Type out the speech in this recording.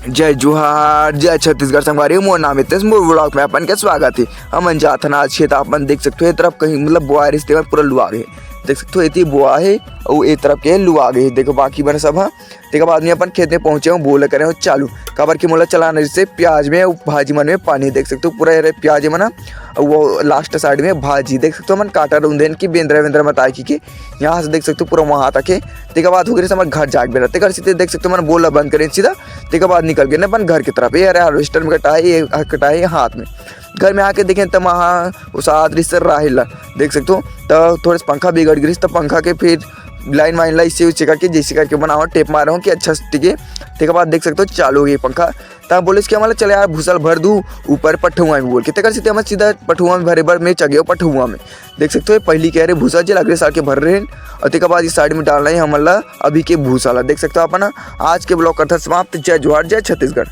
जय जोहार जय छत्तीसगढ़ संगवारी मोर नाम है मोर ब्लॉग में अपन के स्वागत है। हमन जात हन आज खेत अपन देख सकते हो तरफ कहीं मतलब बुआ रिश्ते में पूरा लुआ गए देख सकते हो इतनी बुआ है और एक तरफ के लुआ गए देखो बाकी बने सब हाँ। देखो बाद में अपन खेत में पहुंचे हूँ बोले करे हो चालू कबर की मोला चलाना जिससे प्याज में भाजी मन में पानी देख सकते हो पूरा प्याज है मना और वो लास्ट साइड में भाजी देख सकते हो मन काटा रूंदेन की बेंद्रा वेंद्रा मत आई की यहाँ से देख सकते हो पूरा वहाँ तक है। देखा बाद हो गई हमारे घर जाके बैठते घर सीधे देख सकते हो मैंने बोला बंद करें सीधा। देखा बाद निकल गए ना अपन घर की तरफ ये हार्वेस्टर में कटाए हाथ में घर में आके देखें तब वहाँ उस आदरी से राहिला देख सकते हो तो थोड़े से पंखा बिगड़ गई तो पंखा के फिर लाइन वाइन ला इससे उसे करके जैसे करके बनाओ टेप मारा हूँ कि अच्छा टिके। देखा बाद देख सकते हो चालू हो गई पंखा तब बोले इसके हमारा चले यार भूसल भर दूँ ऊपर पठुआ में बोल के तेकर सीधे हम सीधा पठुआ में भरे भर में चगे पठुआ में देख सकते हो पहली कह रहे भूसा जल अगले साल के भर रहे और तेका बाद इस साइड में डालना है हमारा अभी के भूसा देख सकते हो अपना आज के ब्लॉग करता समाप्त। जय जोहार जय छत्तीसगढ़।